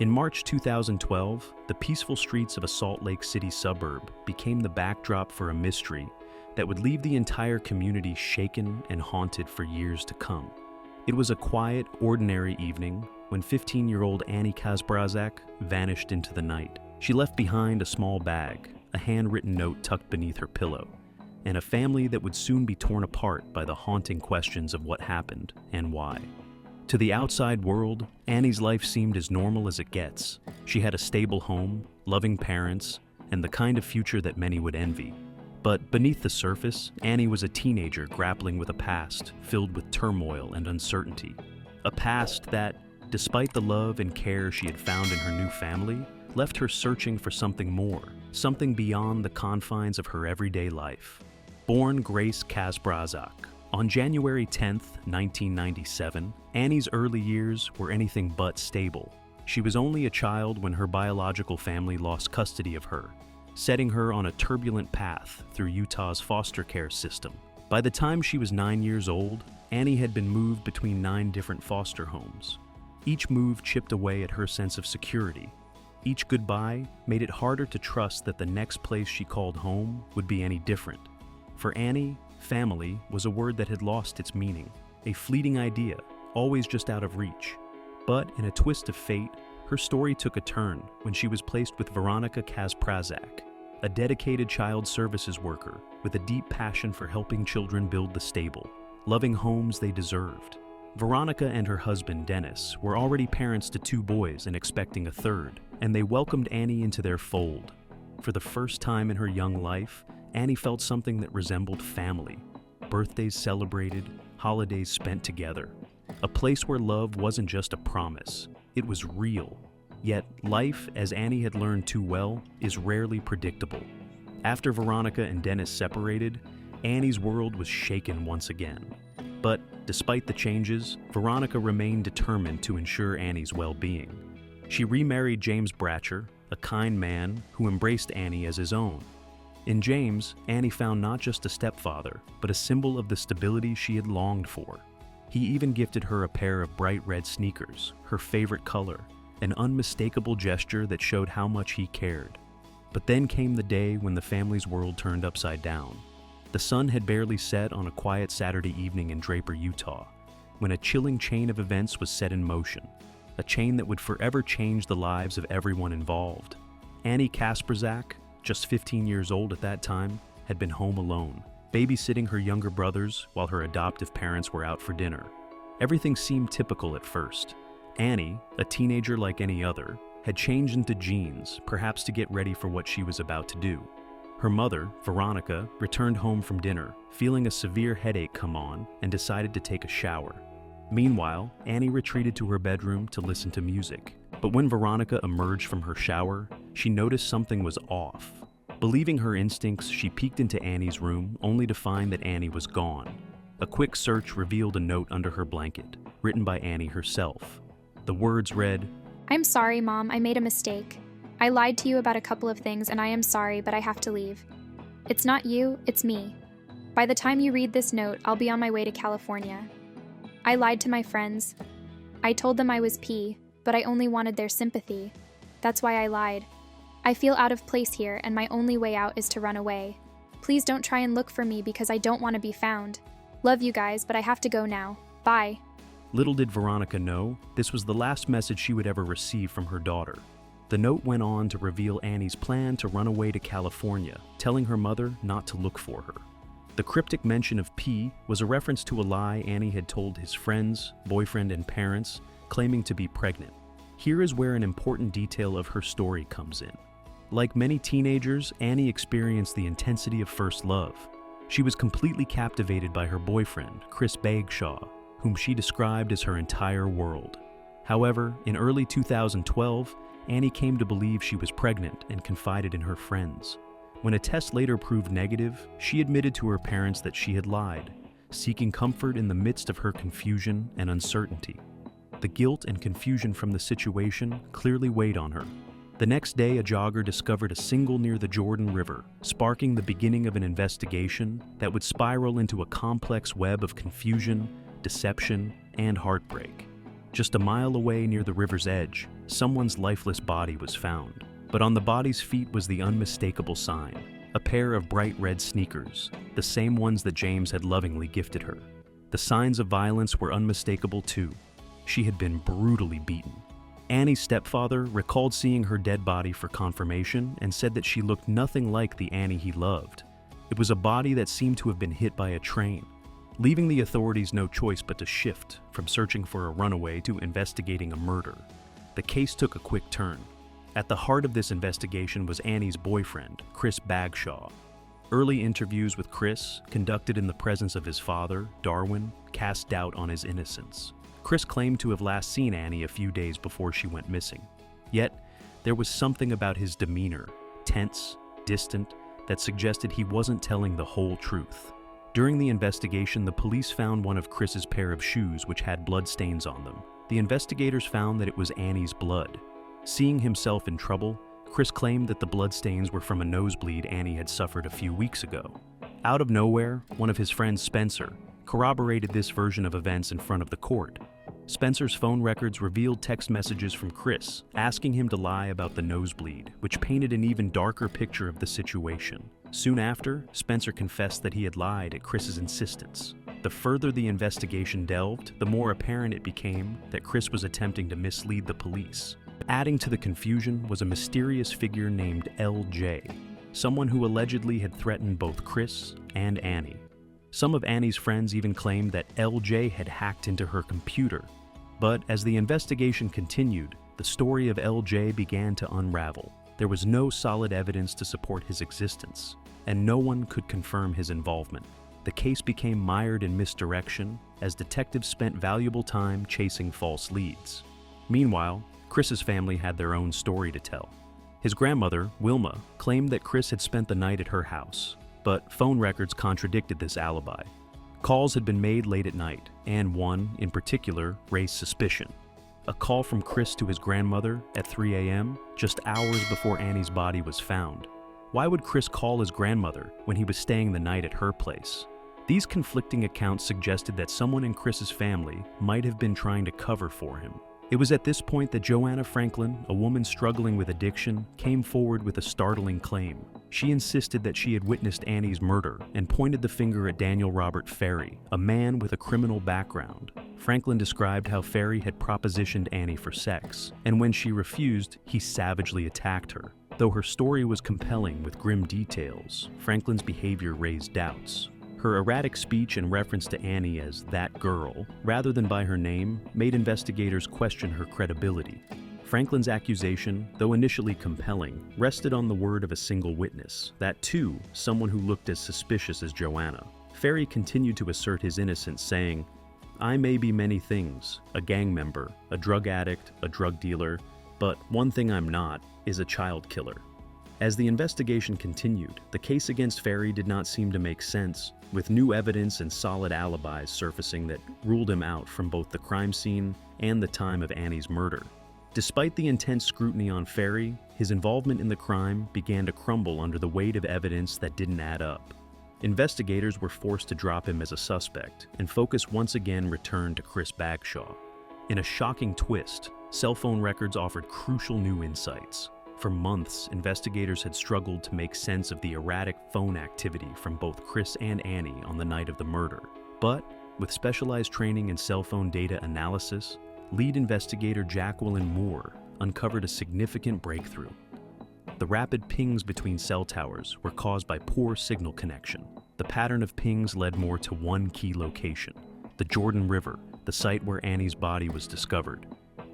In March 2012, the peaceful streets of a Salt Lake City suburb became the backdrop for a mystery that would leave the entire community shaken and haunted for years to come. It was a quiet, ordinary evening when 15-year-old Annie Kasprzak vanished into the night. She left behind a small bag, a handwritten note tucked beneath her pillow, and a family that would soon be torn apart by the haunting questions of what happened and why. To the outside world, Annie's life seemed as normal as it gets. She had a stable home, loving parents, and the kind of future that many would envy. But beneath the surface, Annie was a teenager grappling with a past filled with turmoil and uncertainty. A past that, despite the love and care she had found in her new family, left her searching for something more, something beyond the confines of her everyday life. Born Grace Kasprzak. On January 10, 1997, Annie's early years were anything but stable. She was only a child when her biological family lost custody of her, setting her on a turbulent path through Utah's foster care system. By the time she was 9 years old, Annie had been moved between 9 different foster homes. Each move chipped away at her sense of security. Each goodbye made it harder to trust that the next place she called home would be any different. For Annie, family was a word that had lost its meaning, a fleeting idea, always just out of reach. But in a twist of fate, her story took a turn when she was placed with Annie Kasprzak, a dedicated child services worker with a deep passion for helping children build the stable, loving homes they deserved. Veronica and her husband, Dennis, were already parents to 2 boys and expecting a third, and they welcomed Annie into their fold. For the first time in her young life, Annie felt something that resembled family. Birthdays celebrated, holidays spent together. A place where love wasn't just a promise, it was real. Yet, life, as Annie had learned too well, is rarely predictable. After Veronica and Dennis separated, Annie's world was shaken once again. But, despite the changes, Veronica remained determined to ensure Annie's well-being. She remarried James Bratcher, a kind man who embraced Annie as his own. In James, Annie found not just a stepfather, but a symbol of the stability she had longed for. He even gifted her a pair of bright red sneakers, her favorite color, an unmistakable gesture that showed how much he cared. But then came the day when the family's world turned upside down. The sun had barely set on a quiet Saturday evening in Draper, Utah, when a chilling chain of events was set in motion, a chain that would forever change the lives of everyone involved. Annie Kasprzak, just 15 years old at that time, had been home alone, babysitting her younger brothers while her adoptive parents were out for dinner. Everything seemed typical at first. Annie, a teenager like any other, had changed into jeans, perhaps to get ready for what she was about to do. Her mother, Veronica, returned home from dinner, feeling a severe headache come on, and decided to take a shower. Meanwhile, Annie retreated to her bedroom to listen to music. But when Veronica emerged from her shower, she noticed something was off. Believing her instincts, she peeked into Annie's room, only to find that Annie was gone. A quick search revealed a note under her blanket, written by Annie herself. The words read, "I'm sorry, Mom, I made a mistake. I lied to you about a couple of things and I am sorry, but I have to leave. It's not you, it's me. By the time you read this note, I'll be on my way to California. I lied to my friends. I told them I was P, but I only wanted their sympathy. That's why I lied. I feel out of place here and my only way out is to run away. Please don't try and look for me because I don't want to be found. Love you guys, but I have to go now. Bye." Little did Veronica know, this was the last message she would ever receive from her daughter. The note went on to reveal Annie's plan to run away to California, telling her mother not to look for her. The cryptic mention of P was a reference to a lie Annie had told his friends, boyfriend, and parents, claiming to be pregnant. Here is where an important detail of her story comes in. Like many teenagers, Annie experienced the intensity of first love. She was completely captivated by her boyfriend, Chris Bagshaw, whom she described as her entire world. However, in early 2012, Annie came to believe she was pregnant and confided in her friends. When a test later proved negative, she admitted to her parents that she had lied, seeking comfort in the midst of her confusion and uncertainty. The guilt and confusion from the situation clearly weighed on her. The next day, a jogger discovered a single near the Jordan River, sparking the beginning of an investigation that would spiral into a complex web of confusion, deception, and heartbreak. Just a mile away near the river's edge, someone's lifeless body was found. But on the body's feet was the unmistakable sign, a pair of bright red sneakers, the same ones that James had lovingly gifted her. The signs of violence were unmistakable too. She had been brutally beaten. Annie's stepfather recalled seeing her dead body for confirmation and said that she looked nothing like the Annie he loved. It was a body that seemed to have been hit by a train, leaving the authorities no choice but to shift from searching for a runaway to investigating a murder. The case took a quick turn. At the heart of this investigation was Annie's boyfriend, Chris Bagshaw. Early interviews with Chris, conducted in the presence of his father, Darwin, cast doubt on his innocence. Chris claimed to have last seen Annie a few days before she went missing. Yet, there was something about his demeanor, tense, distant, that suggested he wasn't telling the whole truth. During the investigation, the police found one of Chris's pair of shoes which had bloodstains on them. The investigators found that it was Annie's blood. Seeing himself in trouble, Chris claimed that the bloodstains were from a nosebleed Annie had suffered a few weeks ago. Out of nowhere, one of his friends, Spencer, corroborated this version of events in front of the court. Spencer's phone records revealed text messages from Chris, asking him to lie about the nosebleed, which painted an even darker picture of the situation. Soon after, Spencer confessed that he had lied at Chris's insistence. The further the investigation delved, the more apparent it became that Chris was attempting to mislead the police. Adding to the confusion was a mysterious figure named L.J., someone who allegedly had threatened both Chris and Annie. Some of Annie's friends even claimed that L.J. had hacked into her computer. But as the investigation continued, the story of L.J. began to unravel. There was no solid evidence to support his existence, and no one could confirm his involvement. The case became mired in misdirection as detectives spent valuable time chasing false leads. Meanwhile, Chris's family had their own story to tell. His grandmother, Wilma, claimed that Chris had spent the night at her house, but phone records contradicted this alibi. Calls had been made late at night, and one, in particular, raised suspicion. A call from Chris to his grandmother at 3 a.m., just hours before Annie's body was found. Why would Chris call his grandmother when he was staying the night at her place? These conflicting accounts suggested that someone in Chris's family might have been trying to cover for him. It was at this point that Joanna Franklin, a woman struggling with addiction, came forward with a startling claim. She insisted that she had witnessed Annie's murder and pointed the finger at Daniel Robert Ferry, a man with a criminal background. Franklin described how Ferry had propositioned Annie for sex, and when she refused, he savagely attacked her. Though her story was compelling with grim details, Franklin's behavior raised doubts. Her erratic speech and reference to Annie as "that girl," rather than by her name, made investigators question her credibility. Franklin's accusation, though initially compelling, rested on the word of a single witness, that too, someone who looked as suspicious as Joanna. Ferry continued to assert his innocence, saying, "I may be many things, a gang member, a drug addict, a drug dealer, but one thing I'm not is a child killer." As the investigation continued, the case against Ferry did not seem to make sense, with new evidence and solid alibis surfacing that ruled him out from both the crime scene and the time of Annie's murder. Despite the intense scrutiny on Ferry, his involvement in the crime began to crumble under the weight of evidence that didn't add up. Investigators were forced to drop him as a suspect, and focus once again returned to Chris Bagshaw. In a shocking twist, cell phone records offered crucial new insights. For months, investigators had struggled to make sense of the erratic phone activity from both Chris and Annie on the night of the murder. But, with specialized training in cell phone data analysis, lead investigator Jacqueline Moore uncovered a significant breakthrough. The rapid pings between cell towers were caused by poor signal connection. The pattern of pings led more to one key location, the Jordan River, the site where Annie's body was discovered.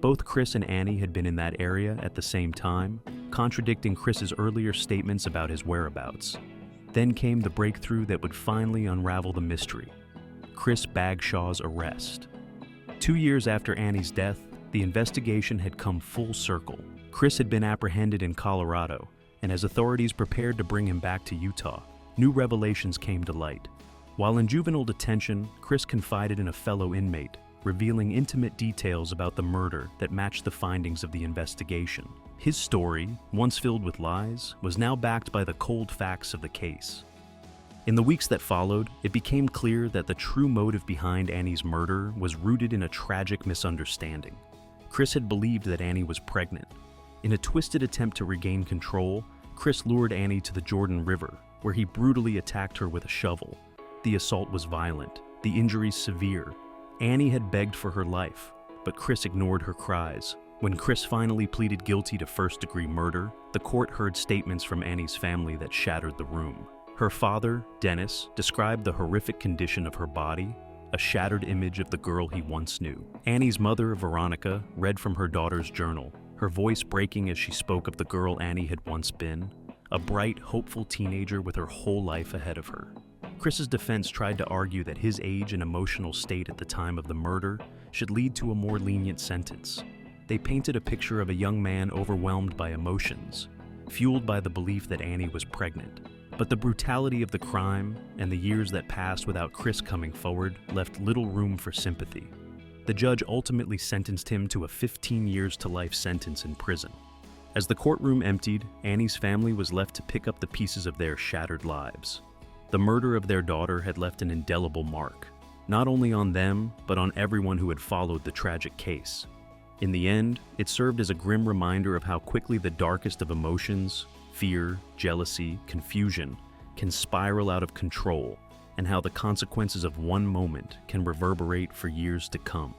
Both Chris and Annie had been in that area at the same time, contradicting Chris's earlier statements about his whereabouts. Then came the breakthrough that would finally unravel the mystery: Chris Bagshaw's arrest. 2 years after Annie's death, the investigation had come full circle. Chris had been apprehended in Colorado, and as authorities prepared to bring him back to Utah, new revelations came to light. While in juvenile detention, Chris confided in a fellow inmate, revealing intimate details about the murder that matched the findings of the investigation. His story, once filled with lies, was now backed by the cold facts of the case. In the weeks that followed, it became clear that the true motive behind Annie's murder was rooted in a tragic misunderstanding. Chris had believed that Annie was pregnant. In a twisted attempt to regain control, Chris lured Annie to the Jordan River, where he brutally attacked her with a shovel. The assault was violent, the injuries severe. Annie had begged for her life, but Chris ignored her cries. When Chris finally pleaded guilty to first-degree murder, the court heard statements from Annie's family that shattered the room. Her father, Dennis, described the horrific condition of her body, a shattered image of the girl he once knew. Annie's mother, Veronica, read from her daughter's journal, her voice breaking as she spoke of the girl Annie had once been, a bright, hopeful teenager with her whole life ahead of her. Chris's defense tried to argue that his age and emotional state at the time of the murder should lead to a more lenient sentence. They painted a picture of a young man overwhelmed by emotions, fueled by the belief that Annie was pregnant. But the brutality of the crime and the years that passed without Chris coming forward left little room for sympathy. The judge ultimately sentenced him to a 15 years to life sentence in prison. As the courtroom emptied, Annie's family was left to pick up the pieces of their shattered lives. The murder of their daughter had left an indelible mark, not only on them, but on everyone who had followed the tragic case. In the end, it served as a grim reminder of how quickly the darkest of emotions, fear, jealousy, confusion, can spiral out of control, and how the consequences of one moment can reverberate for years to come.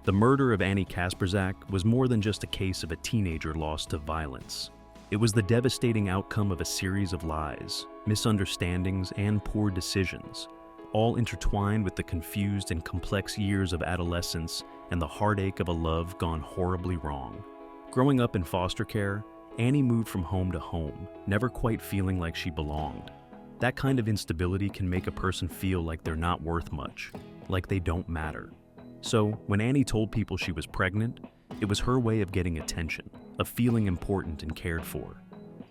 The murder of Annie Kasprzak was more than just a case of a teenager lost to violence. It was the devastating outcome of a series of lies, misunderstandings, and poor decisions, all intertwined with the confused and complex years of adolescence and the heartache of a love gone horribly wrong. Growing up in foster care, Annie moved from home to home, never quite feeling like she belonged. That kind of instability can make a person feel like they're not worth much, like they don't matter. So, when Annie told people she was pregnant, it was her way of getting attention, of feeling important and cared for.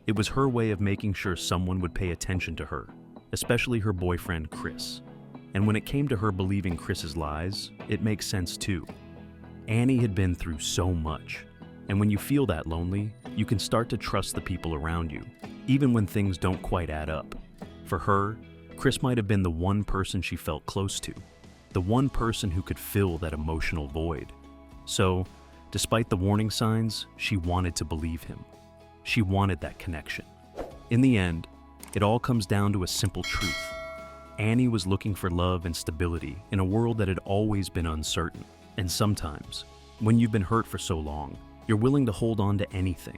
It was her way of making sure someone would pay attention to her, especially her boyfriend, Chris. And when it came to her believing Chris's lies, it makes sense too. Annie had been through so much, and when you feel that lonely, you can start to trust the people around you, even when things don't quite add up. For her, Chris might have been the one person she felt close to, the one person who could fill that emotional void. So, despite the warning signs, she wanted to believe him. She wanted that connection. In the end, it all comes down to a simple truth. Annie was looking for love and stability in a world that had always been uncertain. And sometimes, when you've been hurt for so long, you're willing to hold on to anything,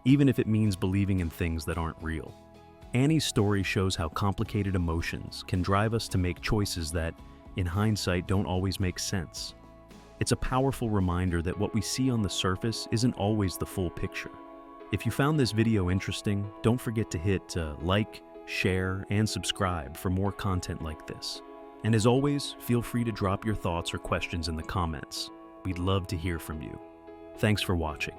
even if it means believing in things that aren't real. Annie's story shows how complicated emotions can drive us to make choices that, in hindsight, don't always make sense. It's a powerful reminder that what we see on the surface isn't always the full picture. If you found this video interesting, don't forget to hit like, share, and subscribe for more content like this. And as always, feel free to drop your thoughts or questions in the comments. We'd love to hear from you. Thanks for watching.